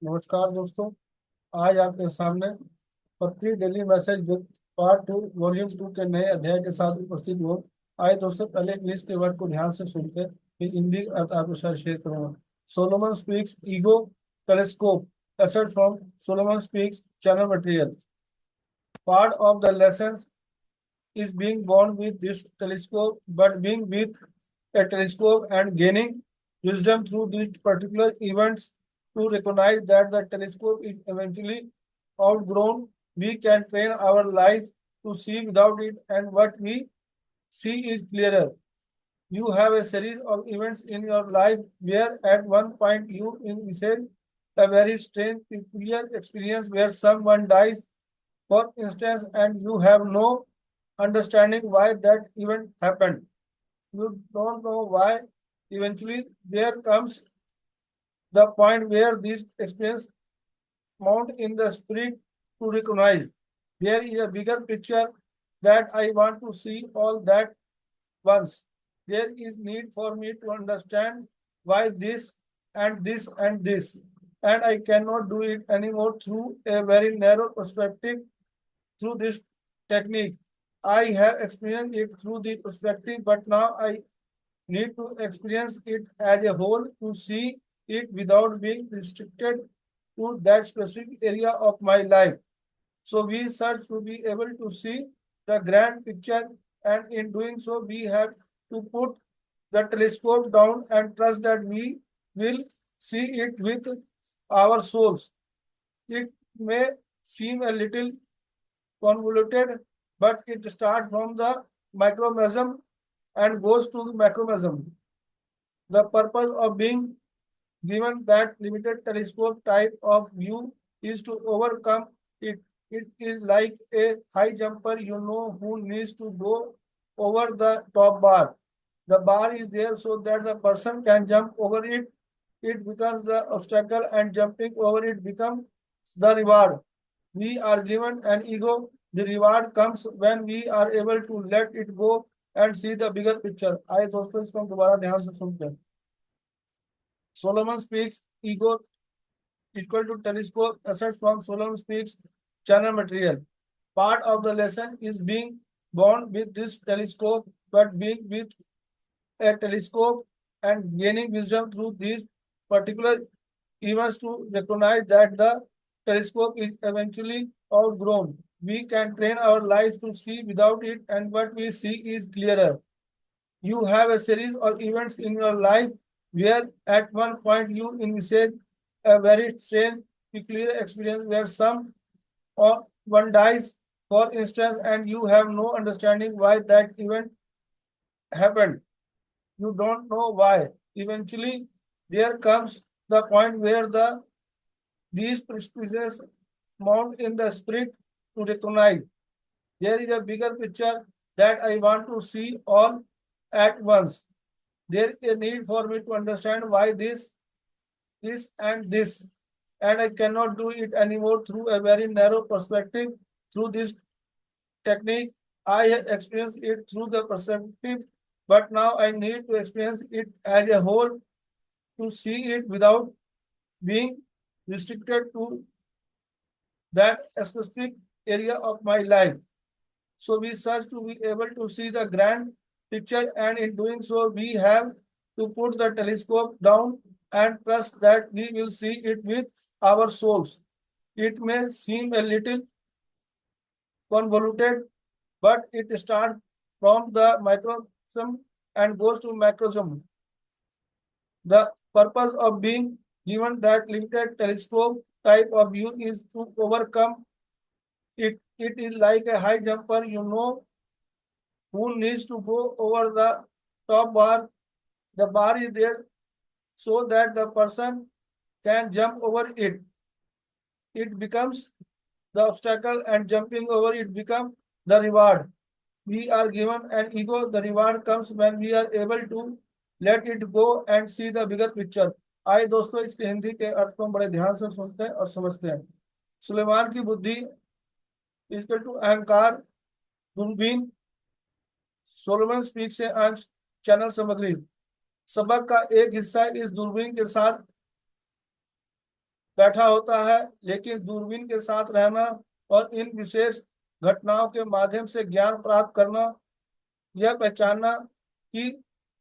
नमस्कार दोस्तों। आज आपके सामने पत्री daily message book part 2 volume 2 के नए अध्याय के साथ उपस्थित हो। आए दोस्तों, पहले इंग्लिश के वर्ड को ध्यान से सुनते हैं, फिर हिंदी अर्थ आपके साथ शेयर करूंगा। Solomon speaks ego telescope asset from Solomon speaks channel material. Part of the lessons is being born with this telescope, but being with a telescope and gaining wisdom through these particular events to recognize that the telescope is eventually outgrown. We can train our life to see without it, and what we see is clearer. You have a series of events in your life where at one point you envisage a very strange, peculiar experience where someone dies, for instance, and you have no understanding why that event happened. You don't know why. Eventually, there comes the point where this experience mount in the spirit to recognize. There is a bigger picture that I want to see all that once. There is need for me to understand why this and this and this. And I cannot do it anymore through a very narrow perspective through this technique. I have experienced it through the perspective, but now I need to experience it as a whole to see it without being restricted to that specific area of my life. So we search to be able to see the grand picture, and in doing so, we have to put the telescope down and trust that we will see it with our souls. It may seem a little convoluted, but it starts from the microcosm and goes to the macrocosm. The purpose of being given that limited telescope type of view is to overcome it. It is like a high jumper, who needs to go over the top bar. The bar is there so that the person can jump over it. It becomes the obstacle, and jumping over it becomes the reward. We are given an ego. The reward comes when we are able to let it go and see the bigger picture. आइए दोस्तों, इसको हम दोबारा ध्यान से सुनते हैं। Solomon speaks ego equal to telescope assets from Solomon speaks channel material. Part of the lesson is being born with this telescope, but being with a telescope and gaining wisdom through these particular events to recognize that the telescope is eventually outgrown. We can train our lives to see without it, and what we see is clearer. You have a series of events in your life where at one point you envisage a very strange, peculiar experience where some or one dies, for instance, and you have no understanding why that event happened. You don't know why. Eventually, there comes the point where these prejudices mount in the spirit to recognize. There is a bigger picture that I want to see all at once. There is a need for me to understand why this, and this, and I cannot do it anymore through a very narrow perspective. Through this technique, I have experienced it through the perspective, but now I need to experience it as a whole to see it without being restricted to that specific area of my life. So we search to be able to see the grand picture, and in doing so, we have to put the telescope down and trust that we will see it with our souls. It may seem a little convoluted, but it starts from the microcosm and goes to macrocosm. The purpose of being given that limited telescope type of view is to overcome it. It is like a high jumper, who needs to go over the top bar. The bar is there so that the person can jump over it. It becomes the obstacle, and jumping over it becomes the reward. We are given an ego. The reward comes when we are able to let it go and see the bigger picture. आइए दोस्तों, इसके हिंदी के अर्थ को हम बड़े ध्यान से सुनते हैं और समझते हैं। सुलेमान की बुद्धि इक्वल टू अहंकार, दूरबीन। सोलोमन स्पीक से अंश, चैनल सामग्री। सबक का एक हिस्सा इस दूरबीन के साथ बैठा होता है, लेकिन दूरबीन के साथ रहना और इन विशेष घटनाओं के माध्यम से ज्ञान प्राप्त करना, यह पहचानना कि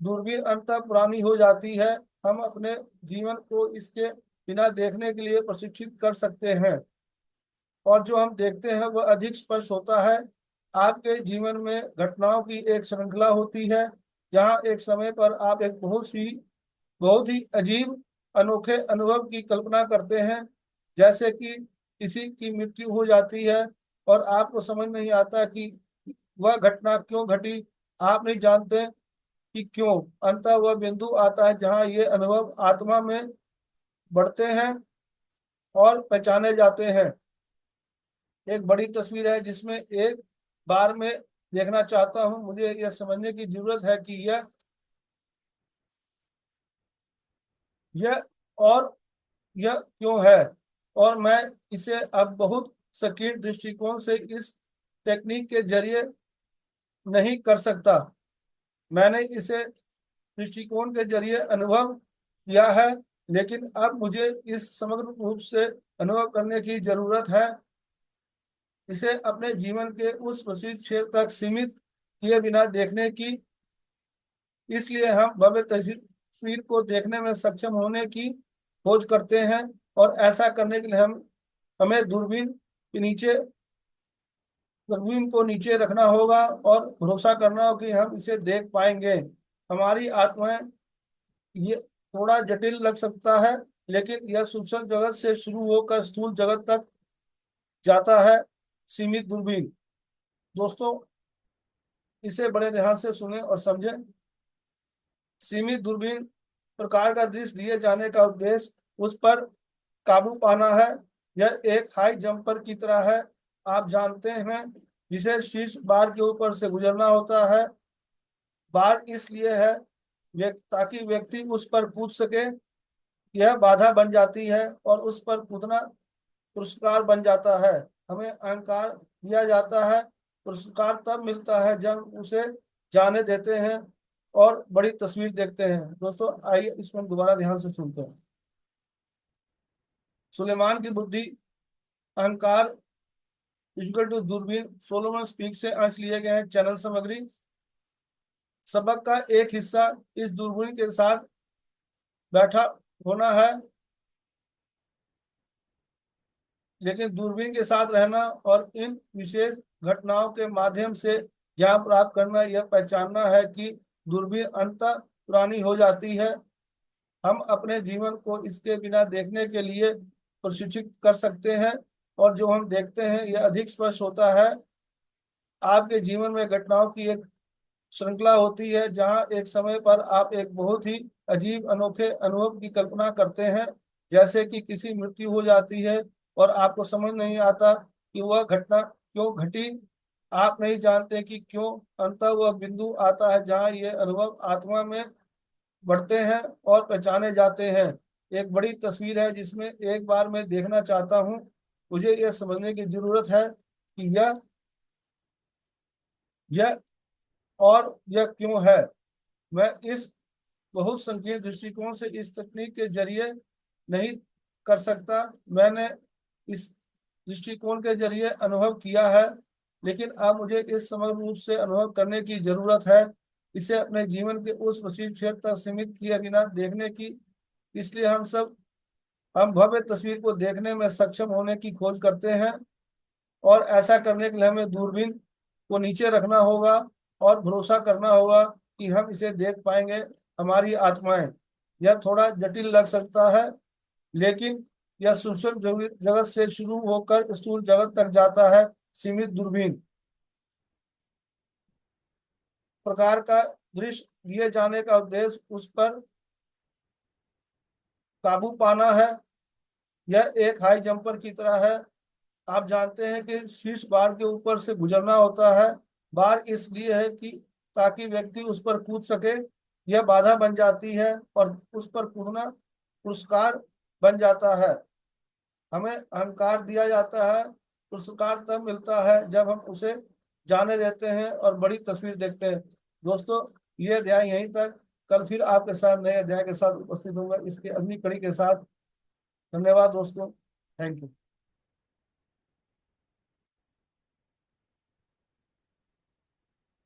दूरबीन अंततः पुरानी हो जाती है, हम अपने जीवन को इसके बिना देखने के लिए प्रशिक्षित कर सकते हैं, और जो हम देखते हैं वह अधिक स्पष्ट होता है। आपके जीवन में घटनाओं की एक श्रृंखला होती है, जहां एक समय पर आप एक बहुत ही अजीब अनोखे अनुभव की कल्पना करते हैं, जैसे कि किसी की मृत्यु हो जाती है और आपको समझ नहीं आता कि वह घटना क्यों घटी। आप नहीं जानते कि क्यों। अंततः वह बिंदु आता है जहां ये अनुभव आत्मा में बढ़ते हैं और पहचाने जाते हैं। एक बड़ी तस्वीर है जिसमें एक बार में देखना चाहता हूं। मुझे यह समझने की जरूरत है कि यह और यह क्यों है, और मैं इसे अब बहुत सकीर्ण दृष्टिकोण से इस टेक्निक के जरिए नहीं कर सकता। मैंने इसे दृष्टिकोण के जरिए अनुभव किया है, लेकिन अब मुझे इस समग्र रूप से अनुभव करने की जरूरत है, इसे अपने जीवन के उस विशिष्ट क्षेत्र तक सीमित किए बिना देखने की। इसलिए हम भव्य तस्वीर को देखने में सक्षम होने की खोज करते हैं, और ऐसा करने के लिए हमें दूरबीन को नीचे रखना होगा और भरोसा करना होगा कि हम इसे देख पाएंगे। हमारी आत्माएं, ये थोड़ा जटिल लग सकता है, लेकिन यह सूक्ष्म जगत से शुरू होकर स्थूल जगत तक जाता है। सीमित दूरबीन, दोस्तों, इसे बड़े ध्यान से सुने और समझें। सीमित दूरबीन प्रकार का दृश्य दिए जाने का उद्देश्य उस पर काबू पाना है। यह एक हाई जंपर की तरह है, आप जानते हैं, जिसे शीर्ष बार के ऊपर से गुजरना होता है। बार इसलिए है ताकि व्यक्ति उस पर कूद सके। यह बाधा बन जाती है और उस पर कूदना पुरस्कार बन जाता है। हमें अहंकार दिया जाता है, पुरस्कार तब मिलता है जब उसे जाने देते हैं और बड़ी तस्वीर देखते हैं। दोस्तों, आइए इसमें दोबारा ध्यान से सुनते हैं। सुलेमान की बुद्धि, अहंकार इक्वल टू दूरबीन, सोलोमन स्पीक से अंश लिए गए हैं। चैनल सामग्री, सबक का एक हिस्सा इस दूरबीन के साथ बैठा होना है, लेकिन दूरबीन के साथ रहना और इन विशेष घटनाओं के माध्यम से ज्ञान प्राप्त करना, यह पहचानना है कि दूरबीन अंततः पुरानी हो जाती है, हम अपने जीवन को इसके बिना देखने के लिए प्रशिक्षित कर सकते हैं, और जो हम देखते हैं यह अधिक स्पष्ट होता है। आपके जीवन में घटनाओं की एक श्रृंखला होती है, जहां एक समय पर आप एक बहुत ही अजीब अनोखे अनुभव की कल्पना करते हैं, जैसे कि किसी मृत्यु हो जाती है और आपको समझ नहीं आता कि वह घटना क्यों घटी। आप नहीं जानते कि क्यों। अंततः वह बिंदु आता है जहां ये अनुभव आत्मा में बढ़ते हैं और पहचाने जाते हैं। एक बड़ी तस्वीर है जिसमें एक बार मैं देखना चाहता हूँ। मुझे यह समझने की जरूरत है कि यह यह क्यों है। मैं इस बहुत संकीर्ण दृष्टिकोण से इस तकनीक के जरिए नहीं कर सकता। मैंने इस दृष्टिकोण के जरिए अनुभव किया है, लेकिन अब मुझे इस समग्र रूप से अनुभव करने की जरूरत है, इसे अपने जीवन के उस विशिष्ट क्षेत्र तक सीमित किए बिना देखने की। इसलिए हम भव्य तस्वीर को देखने में सक्षम होने की खोज करते हैं, और ऐसा करने के लिए हमें दूरबीन को नीचे रखना होगा और भरोसा करना होगा कि हम इसे देख पाएंगे। हमारी आत्माएं, यह थोड़ा जटिल लग सकता है, लेकिन यह सूक्ष्म जगत से शुरू होकर स्थूल जगत तक जाता है। सीमित दूरबीन प्रकार का दृश्य दिए जाने का उद्देश्य उस पर काबू पाना है। यह एक हाई जंपर की तरह है, आप जानते हैं, कि शीर्ष बार के ऊपर से गुजरना होता है। बार इसलिए है कि ताकि व्यक्ति उस पर कूद सके। यह बाधा बन जाती है और उस पर कूदना पुरस्कार बन जाता है। हमें अहंकार दिया जाता है, पुरस्कार तब मिलता है जब हम उसे जाने देते हैं और बड़ी तस्वीर देखते हैं। दोस्तों, ये अध्याय यहीं तक। कल फिर आपके साथ नए अध्याय के साथ उपस्थित होंगे, इसके अगली कड़ी के साथ। धन्यवाद दोस्तों। Thank you.